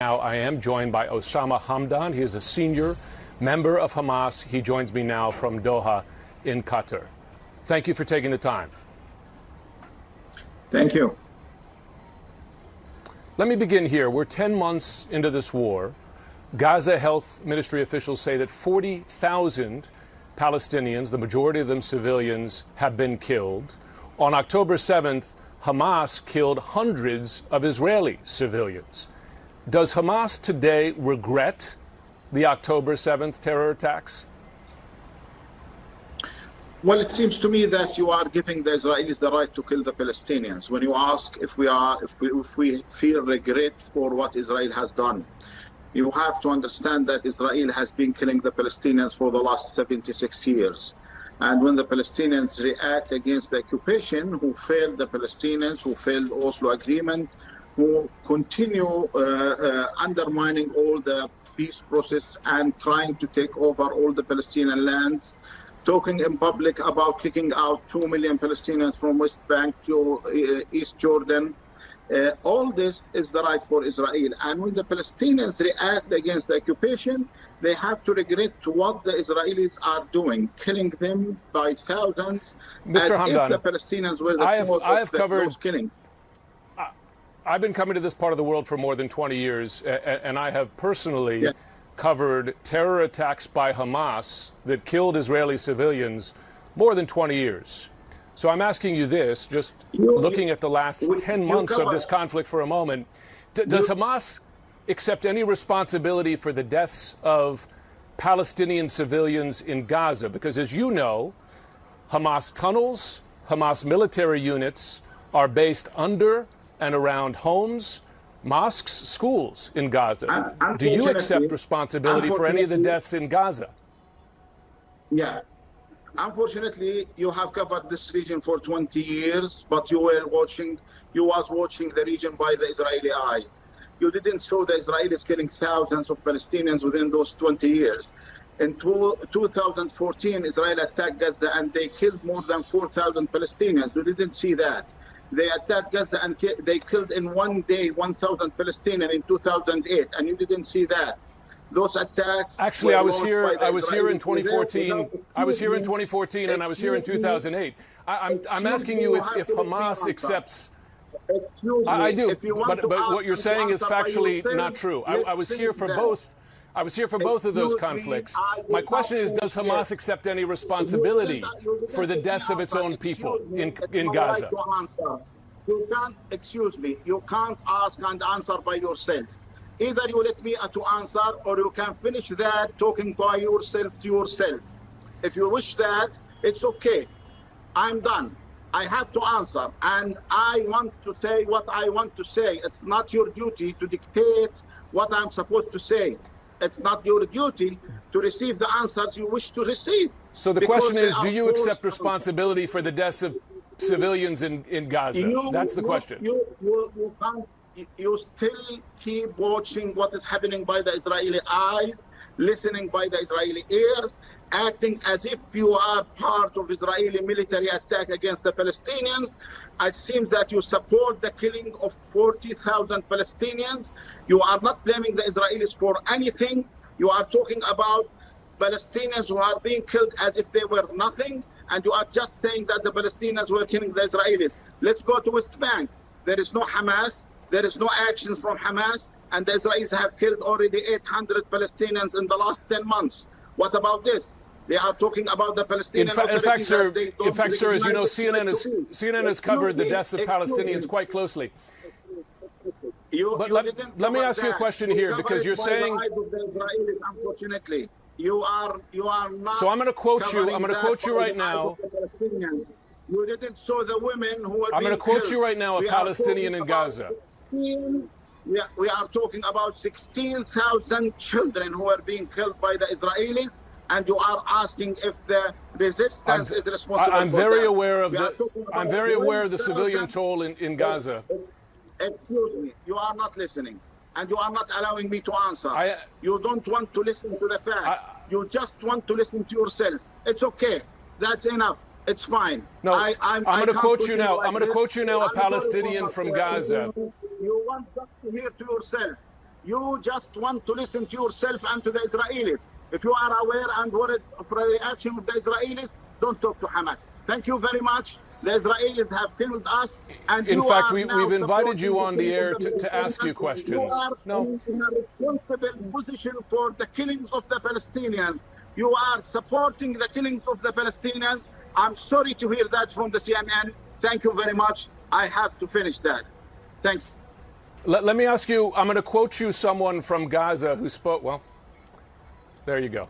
Now I am joined by Osama Hamdan. He is a senior member of Hamas. He joins me now from Doha in Qatar. Thank you for taking the time. Thank you. Let me begin here. We're 10 months into this war. Gaza Health Ministry officials say that 40,000 Palestinians, the majority of them civilians, have been killed. On October 7th, Hamas killed hundreds of Israeli civilians. Does Hamas today regret the October 7th terror attacks? Well, it seems to me that you are giving the Israelis the right to kill the Palestinians. When you ask if we feel regret for what Israel has done, you have to understand that Israel has been killing the Palestinians for the last 76 years. And when the Palestinians react against the occupation, who failed the Palestinians, who failed Oslo Agreement, who continue undermining all the peace process and trying to take over all the Palestinian lands, talking in public about kicking out 2 million Palestinians from West Bank to East Jordan. All this is the right for Israel. And when the Palestinians react against the occupation, they have to regret what the Israelis are doing, killing them by thousands, Mr. as Hamdan, if the Palestinians were the cause of those killing. I've been coming to this part of the world for more than 20 years, and I have personally covered terror attacks by Hamas that killed Israeli civilians more than 20 years. So I'm asking you this, just looking at the last 10 months of this conflict for a moment, does Hamas accept any responsibility for the deaths of Palestinian civilians in Gaza? Because as you know, Hamas tunnels, Hamas military units are based under and around homes, mosques, schools in Gaza. Do you accept responsibility for any of the deaths in Gaza? Yeah. Unfortunately, you have covered this region for 20 years, but you was watching the region by the Israeli eyes. You didn't show the Israelis killing thousands of Palestinians within those 20 years. In 2014, Israel attacked Gaza and they killed more than 4,000 Palestinians. You didn't see that. They attacked Gaza and they killed in one day 1,000 Palestinians in 2008, and you didn't see that. Those attacks. Actually, I was here in 2014. I was here in 2014, and I was here in 2008. I'm asking you if Hamas accepts. I do, but what you're saying is factually not true. I was here for both. I was here for both of those conflicts. My question is, does Hamas accept any responsibility for the deaths of its own people in Gaza? You can't, excuse me, you can't ask and answer by yourself. Either you let me to answer, or you can finish that talking by yourself to yourself. If you wish that, it's okay. I'm done. I have to answer, and I want to say what I want to say. It's not your duty to dictate what I'm supposed to say. It's not your duty to receive the answers you wish to receive. So the question is, do you accept responsibility for the deaths of civilians in Gaza? That's the question. You still keep watching what is happening by the Israeli eyes, listening by the Israeli ears, acting as if you are part of Israeli military attack against the Palestinians. It seems that you support the killing of 40,000 Palestinians. You are not blaming the Israelis for anything. You are talking about Palestinians who are being killed as if they were nothing, and you are just saying that the Palestinians were killing the Israelis. Let's go to West Bank. There is no Hamas. There is no action from Hamas, and the Israelis have killed already 800 Palestinians in the last 10 months. What about this? They are talking about the Palestinian In fact, sir, as you know, CNN has covered the deaths of Palestinians quite closely. But let me ask you a question here, because you're saying. Unfortunately, you are not. So I'm going to quote you. I'm going to quote you right now. You didn't show the women who were. I'm going to quote you right now, a Palestinian in Gaza. We are talking about 16,000 children who are being killed by the Israelis, and you are asking if the resistance is responsible. I'm very aware of the civilian toll in Gaza. Excuse me, you are not listening, and you are not allowing me to answer. You don't want to listen to the facts. You just want to listen to yourself. It's okay. That's enough. It's fine. No, I'm going to quote you now. I'm going to quote you now, a Palestinian from Gaza. You want just to hear to yourself. You just want to listen to yourself and to the Israelis. If you are aware and worried for the reaction of the Israelis, don't talk to Hamas. Thank you very much. The Israelis have killed us. And in fact, we've invited you on the air to ask you questions. You are in a responsible position for the killings of the Palestinians. You are supporting the killings of the Palestinians. I'm sorry to hear that from the CNN. Thank you very much. I have to finish that. Thank you. Let me ask you, I'm going to quote you someone from Gaza who spoke, well, there you go.